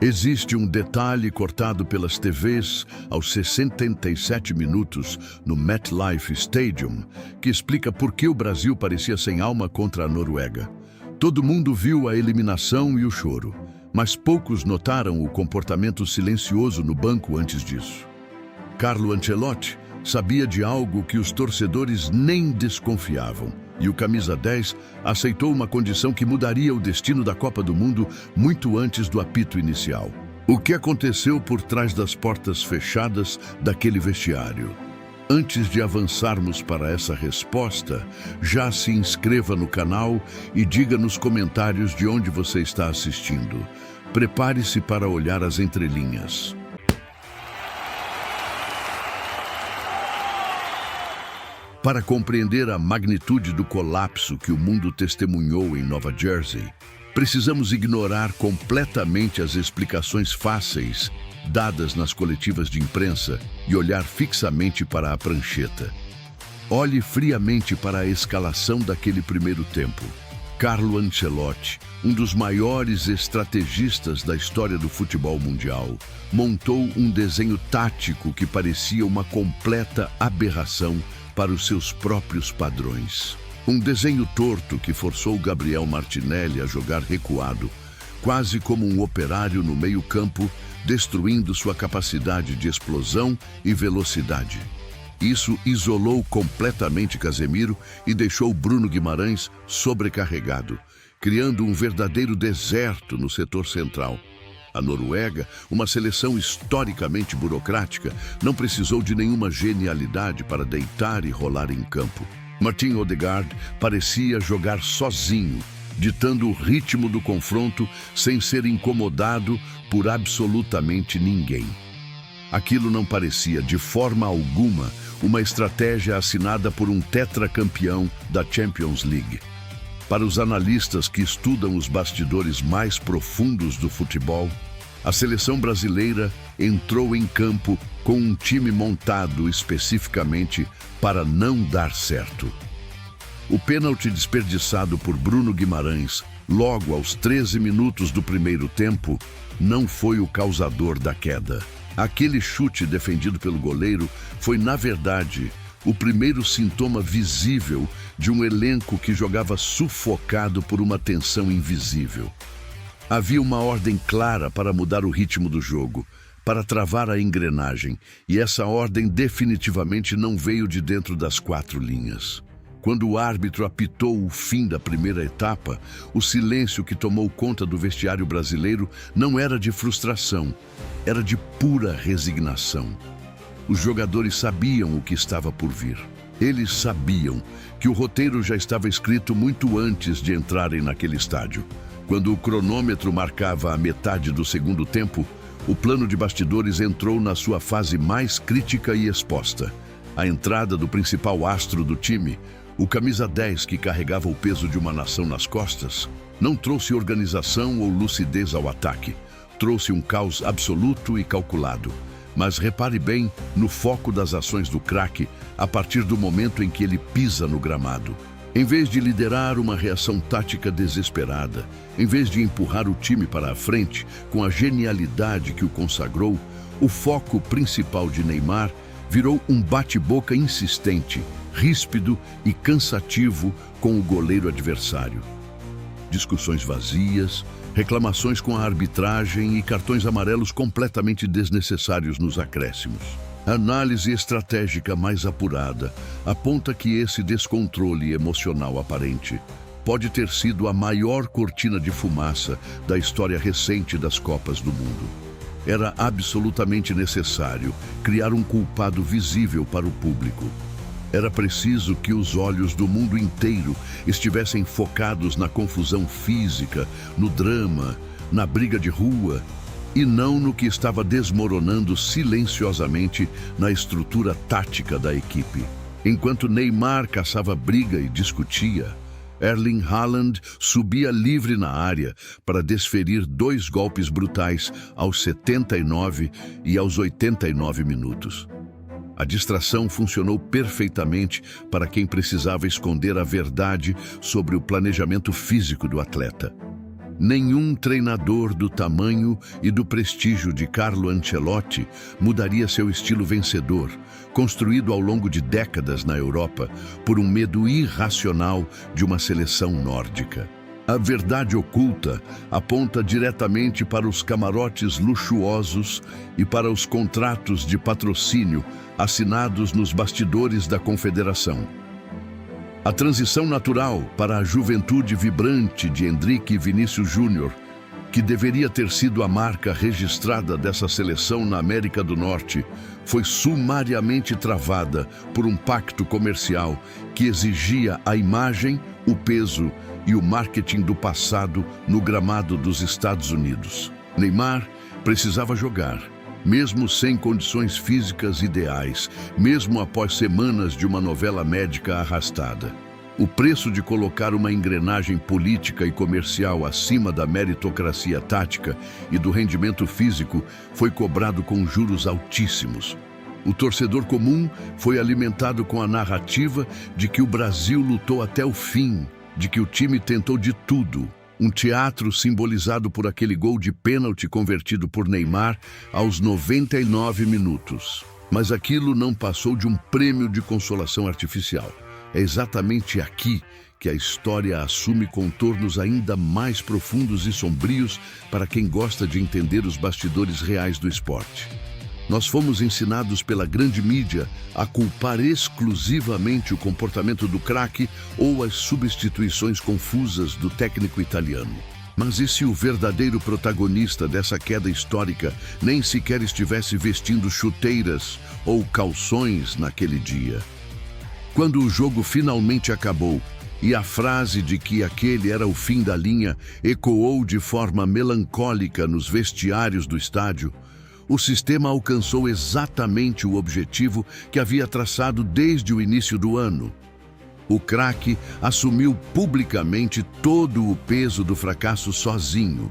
Existe um detalhe cortado pelas TVs aos 67 minutos no MetLife Stadium que explica por que o Brasil parecia sem alma contra a Noruega. Todo mundo viu a eliminação e o choro, mas poucos notaram o comportamento silencioso no banco antes disso. Carlo Ancelotti sabia de algo que os torcedores nem desconfiavam, e o camisa 10 aceitou uma condição que mudaria o destino da Copa do Mundo muito antes do apito inicial. O que aconteceu por trás das portas fechadas daquele vestiário? Antes de avançarmos para essa resposta, já se inscreva no canal e diga nos comentários de onde você está assistindo. Prepare-se para olhar as entrelinhas. Para compreender a magnitude do colapso que o mundo testemunhou em Nova Jersey, precisamos ignorar completamente as explicações fáceis dadas nas coletivas de imprensa e olhar fixamente para a prancheta. Olhe friamente para a escalação daquele primeiro tempo. Carlo Ancelotti, um dos maiores estrategistas da história do futebol mundial, montou um desenho tático que parecia uma completa aberração para os seus próprios padrões. Um desenho torto que forçou Gabriel Martinelli a jogar recuado, quase como um operário no meio-campo, destruindo sua capacidade de explosão e velocidade. Isso isolou completamente Casemiro e deixou Bruno Guimarães sobrecarregado, criando um verdadeiro deserto no setor central. A Noruega, uma seleção historicamente burocrática, não precisou de nenhuma genialidade para deitar e rolar em campo. Martin Odegaard parecia jogar sozinho, ditando o ritmo do confronto sem ser incomodado por absolutamente ninguém. Aquilo não parecia, de forma alguma, uma estratégia assinada por um tetracampeão da Champions League. Para os analistas que estudam os bastidores mais profundos do futebol, a seleção brasileira entrou em campo com um time montado especificamente para não dar certo. O pênalti desperdiçado por Bruno Guimarães, logo aos 13 minutos do primeiro tempo, não foi o causador da queda. Aquele chute defendido pelo goleiro foi, na verdade, o primeiro sintoma visível de um elenco que jogava sufocado por uma tensão invisível. Havia uma ordem clara para mudar o ritmo do jogo, para travar a engrenagem, e essa ordem definitivamente não veio de dentro das quatro linhas. Quando o árbitro apitou o fim da primeira etapa, o silêncio que tomou conta do vestiário brasileiro não era de frustração, era de pura resignação. Os jogadores sabiam o que estava por vir. Eles sabiam que o roteiro já estava escrito muito antes de entrarem naquele estádio. Quando o cronômetro marcava a metade do segundo tempo, o plano de bastidores entrou na sua fase mais crítica e exposta. A entrada do principal astro do time, o camisa 10 que carregava o peso de uma nação nas costas, não trouxe organização ou lucidez ao ataque. Trouxe um caos absoluto e calculado. Mas repare bem no foco das ações do craque a partir do momento em que ele pisa no gramado. Em vez de liderar uma reação tática desesperada, em vez de empurrar o time para a frente com a genialidade que o consagrou, o foco principal de Neymar virou um bate-boca insistente, ríspido e cansativo com o goleiro adversário. Discussões vazias, reclamações com a arbitragem e cartões amarelos completamente desnecessários nos acréscimos. A análise estratégica mais apurada aponta que esse descontrole emocional aparente pode ter sido a maior cortina de fumaça da história recente das Copas do Mundo. Era absolutamente necessário criar um culpado visível para o público. Era preciso que os olhos do mundo inteiro estivessem focados na confusão física, no drama, na briga de rua, e não no que estava desmoronando silenciosamente na estrutura tática da equipe. Enquanto Neymar caçava briga e discutia, Erling Haaland subia livre na área para desferir 2 golpes brutais aos 79 e aos 89 minutos. A distração funcionou perfeitamente para quem precisava esconder a verdade sobre o planejamento físico do atleta. Nenhum treinador do tamanho e do prestígio de Carlo Ancelotti mudaria seu estilo vencedor, construído ao longo de décadas na Europa por um medo irracional de uma seleção nórdica. A verdade oculta aponta diretamente para os camarotes luxuosos e para os contratos de patrocínio assinados nos bastidores da Confederação. A transição natural para a juventude vibrante de Endrick e Vinícius Júnior, que deveria ter sido a marca registrada dessa seleção na América do Norte, foi sumariamente travada por um pacto comercial que exigia a imagem, o peso e o marketing do passado no gramado dos Estados Unidos. Neymar precisava jogar, mesmo sem condições físicas ideais, mesmo após semanas de uma novela médica arrastada. O preço de colocar uma engrenagem política e comercial acima da meritocracia tática e do rendimento físico foi cobrado com juros altíssimos. O torcedor comum foi alimentado com a narrativa de que o Brasil lutou até o fim, de que o time tentou de tudo. Um teatro simbolizado por aquele gol de pênalti convertido por Neymar aos 99 minutos. Mas aquilo não passou de um prêmio de consolação artificial. É exatamente aqui que a história assume contornos ainda mais profundos e sombrios para quem gosta de entender os bastidores reais do esporte. Nós fomos ensinados pela grande mídia a culpar exclusivamente o comportamento do craque ou as substituições confusas do técnico italiano. Mas e se o verdadeiro protagonista dessa queda histórica nem sequer estivesse vestindo chuteiras ou calções naquele dia? Quando o jogo finalmente acabou e a frase de que aquele era o fim da linha ecoou de forma melancólica nos vestiários do estádio, o sistema alcançou exatamente o objetivo que havia traçado desde o início do ano. O craque assumiu publicamente todo o peso do fracasso sozinho,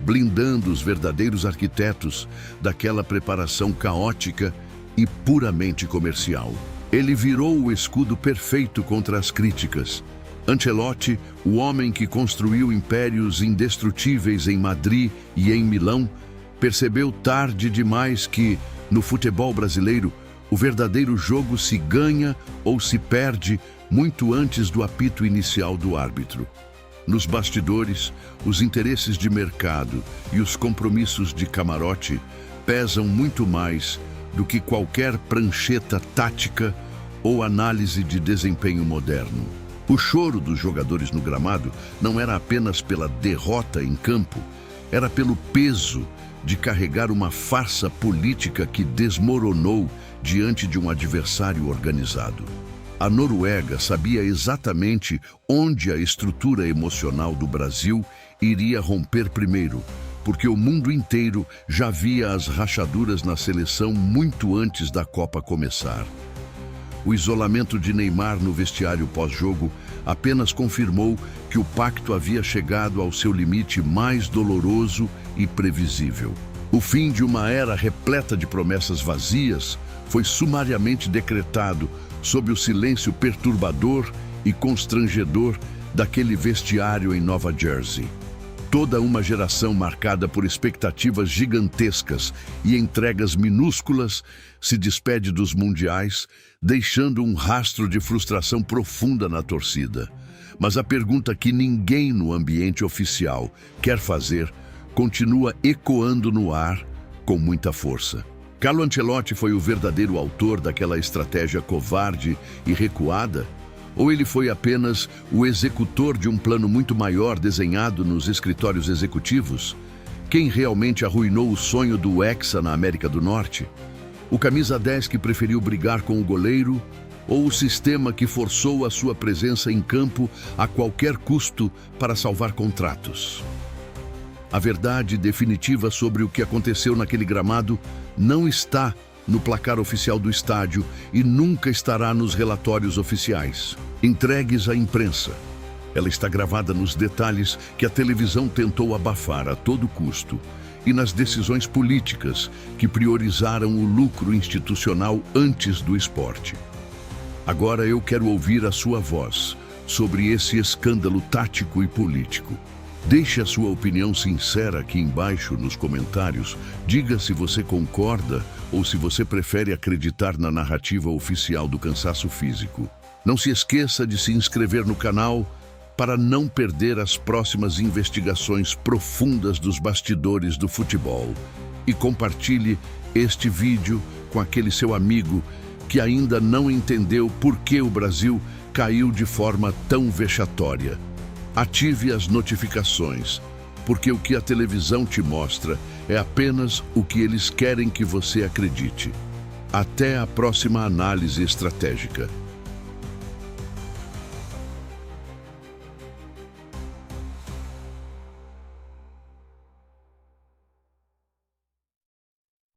blindando os verdadeiros arquitetos daquela preparação caótica e puramente comercial. Ele virou o escudo perfeito contra as críticas. Ancelotti, o homem que construiu impérios indestrutíveis em Madrid e em Milão, percebeu tarde demais que, no futebol brasileiro, o verdadeiro jogo se ganha ou se perde muito antes do apito inicial do árbitro. Nos bastidores, os interesses de mercado e os compromissos de camarote pesam muito mais do que qualquer prancheta tática ou análise de desempenho moderno. O choro dos jogadores no gramado não era apenas pela derrota em campo, era pelo peso de carregar uma farsa política que desmoronou diante de um adversário organizado. A Noruega sabia exatamente onde a estrutura emocional do Brasil iria romper primeiro, porque o mundo inteiro já via as rachaduras na seleção muito antes da Copa começar. O isolamento de Neymar no vestiário pós-jogo apenas confirmou que o pacto havia chegado ao seu limite mais doloroso e previsível. O fim de uma era repleta de promessas vazias foi sumariamente decretado sob o silêncio perturbador e constrangedor daquele vestiário em Nova Jersey. Toda uma geração marcada por expectativas gigantescas e entregas minúsculas se despede dos mundiais, deixando um rastro de frustração profunda na torcida. Mas a pergunta que ninguém no ambiente oficial quer fazer continua ecoando no ar com muita força. Carlo Ancelotti foi o verdadeiro autor daquela estratégia covarde e recuada? Ou ele foi apenas o executor de um plano muito maior desenhado nos escritórios executivos? Quem realmente arruinou o sonho do Hexa na América do Norte? O camisa 10 que preferiu brigar com o goleiro? Ou o sistema que forçou a sua presença em campo a qualquer custo para salvar contratos? A verdade definitiva sobre o que aconteceu naquele gramado não está no placar oficial do estádio e nunca estará nos relatórios oficiais entregues à imprensa. Ela está gravada nos detalhes que a televisão tentou abafar a todo custo e nas decisões políticas que priorizaram o lucro institucional antes do esporte. Agora eu quero ouvir a sua voz sobre esse escândalo tático e político. Deixe a sua opinião sincera aqui embaixo nos comentários. Diga se você concorda ou se você prefere acreditar na narrativa oficial do cansaço físico. Não se esqueça de se inscrever no canal para não perder as próximas investigações profundas dos bastidores do futebol. E compartilhe este vídeo com aquele seu amigo que ainda não entendeu por que o Brasil caiu de forma tão vexatória. Ative as notificações, porque o que a televisão te mostra é apenas o que eles querem que você acredite. Até a próxima análise estratégica.